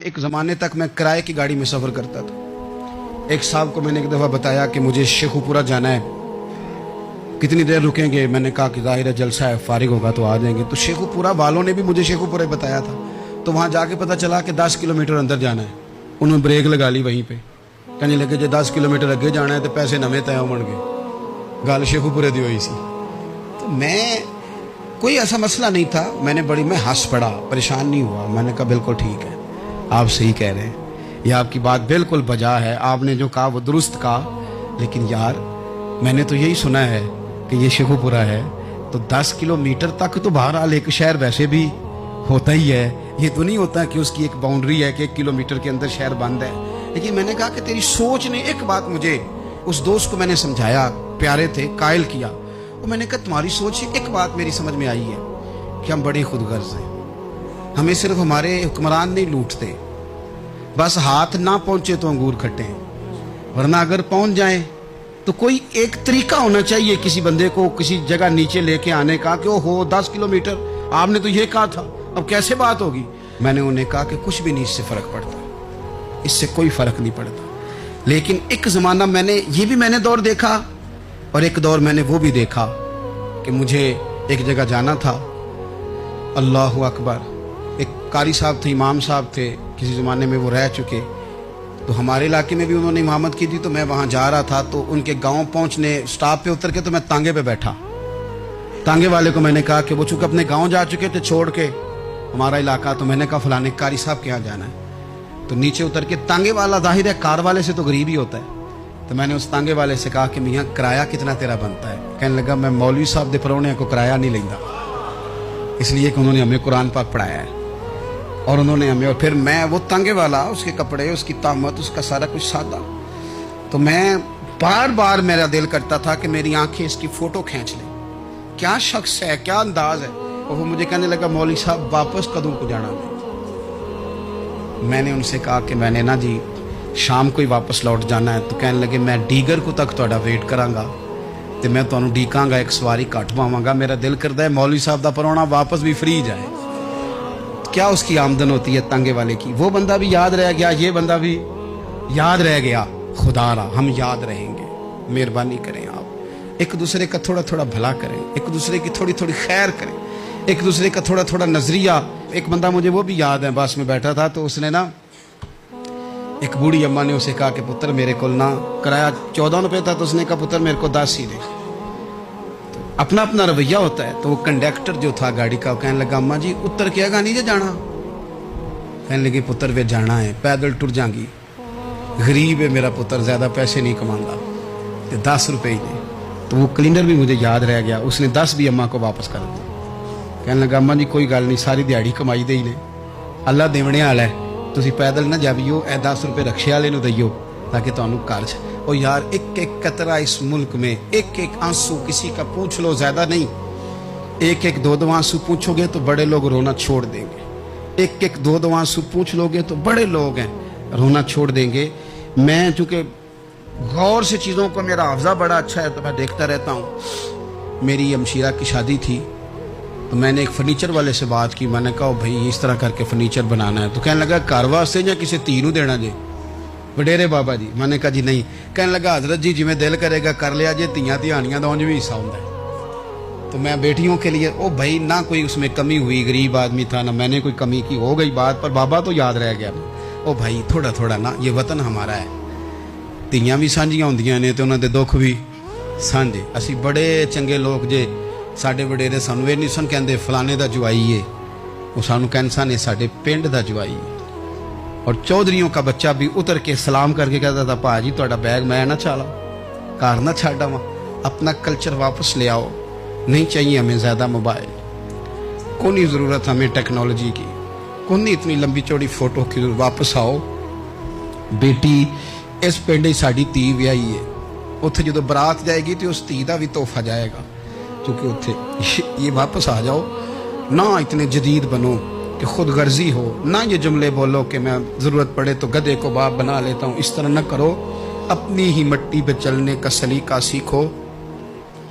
एक ज़माने तक मैं किराए की गाड़ी में सफ़र करता था। एक साहब को मैंने एक दफ़ा बताया कि मुझे शेखुपुरा जाना है, कितनी देर रुकेंगे? मैंने कहा कि ज़ाहिर है जलसा है, फारिग होगा तो आ जाएंगे। तो शेखुपुरा वालों ने भी मुझे शेखुपुरा बताया था, तो वहाँ जाके पता चला कि 10 किलोमीटर अंदर जाना है। उन्होंने ब्रेक लगा ली वहीं पे, कहने लगे जो 10 किलोमीटर अगे जाना है तो पैसे नवे तय होण गए। गल शेखुपुरे दी हुई सी। तो मैं कोई ऐसा मसला नहीं था, मैं हंस पड़ा, परेशान नहीं हुआ। मैंने कहा बिल्कुल ठीक है, आप सही कह रहे हैं, ये आपकी बात बिल्कुल बजा है, आपने जो कहा वो दुरुस्त कहा। लेकिन यार मैंने तो यही सुना है कि ये शेखुपुरा है, तो 10 किलोमीटर तक तो बहरहाल एक शहर वैसे भी होता ही है। ये तो नहीं होता कि उसकी एक बाउंड्री है कि 1 किलोमीटर के अंदर शहर बंद है। लेकिन मैंने कहा कि तेरी सोच ने एक बात मुझे, उस दोस्त को मैंने समझाया, प्यारे थे, कायल किया। और मैंने कहा तुम्हारी सोच से एक बात मेरी समझ में आई है कि हम बड़ी खुदगर्ज हैं। हमें सिर्फ हमारे हुक्मरान नहीं लूटते, बस हाथ ना पहुंचे तो अंगूर खट्टे हैं, वरना अगर पहुंच जाए तो कोई एक तरीका होना चाहिए किसी बंदे को किसी जगह नीचे लेके आने का कि ओहो 10 किलोमीटर आपने तो ये कहा था, अब कैसे बात होगी? मैंने उन्हें कहा कि कुछ भी नहीं इससे फर्क पड़ता, इससे कोई फर्क नहीं पड़ता। लेकिन एक जमाना मैंने दौर देखा, और एक दौर मैंने वो भी देखा कि मुझे एक जगह जाना था। अल्लाहु अकबर, एक कारी साहब थे, इमाम साहब थे, किसी ज़माने में वो रह चुके, तो हमारे इलाके में भी उन्होंने इमामत की थी। तो मैं वहाँ जा रहा था, तो उनके गांव पहुँचने स्टॉप पे उतर के तो मैं तांगे पे बैठा। तांगे वाले को मैंने कहा कि वो चूँकि अपने गांव जा चुके थे छोड़ के हमारा इलाका, तो मैंने कहा फलाने कारी साहब के यहाँ जाना है। तो नीचे उतर के, तांगे वाला जाहिर है कार वाले से तो गरीब ही होता है, तो मैंने उस तांगे वाले से कहा कि मियाँ किराया कितना तेरा बनता है? कहने लगा मैं मौलवी साहब दे परौने को किराया नहीं लेंदा, इसलिए कि उन्होंने हमें कुरान पाक पढ़ाया है और उन्होंने हमें। और फिर मैं वो तांगे वाला, उसके कपड़े, उसकी तामत, उसका सारा कुछ सादा, तो मैं बार बार मेरा दिल करता था कि मेरी आंखें इसकी फोटो खींच लें, क्या शख्स है, क्या अंदाज है। और वो मुझे कहने लगा मौलवी साहब वापस कदों को जाना है? मैंने उनसे कहा कि मैंने ना जी शाम को ही वापस लौट जाना है। तो कहने लगे मैं डीगर को तक तुहाडा वेट करांगा ते मैं तुहानू डीकांगा, एक सवारी घट पावांगा। मेरा दिल करता है मौलवी साहब दा परौना वापस भी फ्री जाए। क्या उसकी आमदन होती है तांगे वाले की? वो बंदा भी याद रह गया, ये बंदा भी याद रह गया। खुदा रा हम याद रहेंगे, मेहरबानी करें आप, एक दूसरे का थोड़ा थोड़ा भला करें, एक दूसरे की थोड़ी थोड़ी खैर करें, एक दूसरे का थोड़ा थोड़ा नजरिया। एक बंदा मुझे वो भी याद है, बस में बैठा था, तो उसने ना, एक बूढ़ी अम्मा ने उसे कहा कि पुत्र मेरे को ना किराया 14 रुपये था, तो उसने कहा पुत्र मेरे को 10 ही दे। तो अपना अपना रवैया होता है। तो वो कंडक्टर जो था गाड़ी का, कहने लगा अम्मा जी उतर के आगा नहीं जे जाना? कहने लगी पुत्र वे जाना है, पैदल टुर जाएंगी, गरीब है मेरा पुत्र, ज्यादा पैसे नहीं कमांगा, तो 10 रुपये ही दे। तो वो क्लीनर भी मुझे याद रह गया, उसने 10 भी अम्मा को वापस कर दिया। कहने लगा अम्मा जी कोई गल नहीं, सारी दिहाड़ी कमाई दे ही ने, अल्लाह देवने वाला है, तुसी पैदल ना जावियो, ए 10 रुपये रक्शे वाले नूं दईयो ताकि तुहानू घर च। और यार एक एक कतरा इस मुल्क में, एक एक आंसू किसी का पूछ लो, ज्यादा नहीं, एक एक दो दो आंसू पूछोगे तो बड़े लोग रोना छोड़ देंगे। एक एक दो दो आंसू पूछ लोगे तो बड़े लोग हैं रोना छोड़ देंगे। मैं चूँकि गौर से चीज़ों को, मेरा हाफजा बड़ा अच्छा है तो मैं देखता रहता हूँ। मेरी हमशीरा की शादी थी, तो मैंने एक फर्नीचर वाले से बात की। मैंने कहा भाई इस तरह करके फर्नीचर बनाना है। तो कहने लगा घर वास्ते या किसी धी नूं देना जे? वडेरे बाबा जी। मैंने कहा जी नहीं। कहने लगा हजरत जी जिमें दिल करेगा कर लिया जे, धियाँ धियानियाँ का उंज भी हिस्सा होता है। तो मैं बेटियों के लिए, ओ भाई ना कोई उसमें कमी हुई, गरीब आदमी था ना मैंने कोई कमी की, हो गई बात, पर बाबा तो याद रह गया। ओ भाई थोड़ा थोड़ा ना, ये वतन हमारा है, धियाँ भी सांझियाँ होंदियां ने ते उन्हां दे दुख भी सांझे। असी बड़े चंगे लोग जे, साडे वडेरे सानू ये नहीं सन कहते फलाने दा जवाई है, वो सानू कहते सन साडे पिंड दा जवाई है। और चौधरियों का बच्चा भी उतर के सलाम करके कहता था भाजी तुहाडा बैग मैं ना चाला, घर ना छाड़ा वहाँ, अपना कल्चर वापस ले आओ। नहीं चाहिए हमें ज़्यादा मोबाइल, कौन ही ज़रूरत हमें टेक्नोलॉजी की, कौन नहीं इतनी लंबी चौड़ी फोटो की, वापस आओ। बेटी इस पिंड ही साडी धी व्याही है, उत्थे जो बरात जाएगी तो उस धी का भी तोहफा जाएगा, क्योंकि उत्थे ये वापस आ जाओ ना, इतने जदीद बनो कि खुद गर्जी हो ना, ये जुमले बोलो कि मैं ज़रूरत पड़े तो गधे को बाप बना लेता हूँ, इस तरह न करो। अपनी ही मिट्टी पे चलने का सलीका सीखो।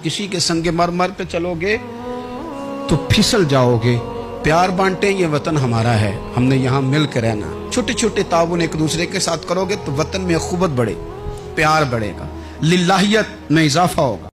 किसी के संगे मर मर पे चलोगे तो फिसल जाओगे। प्यार बांटे, ये वतन हमारा है, हमने यहाँ मिल कर रहना। چھوٹے چھوٹے تعاون ایک دوسرے کے ساتھ کرو گے تو وطن میں اخوت بڑھے، پیار بڑھے گا، للہیت میں اضافہ ہوگا۔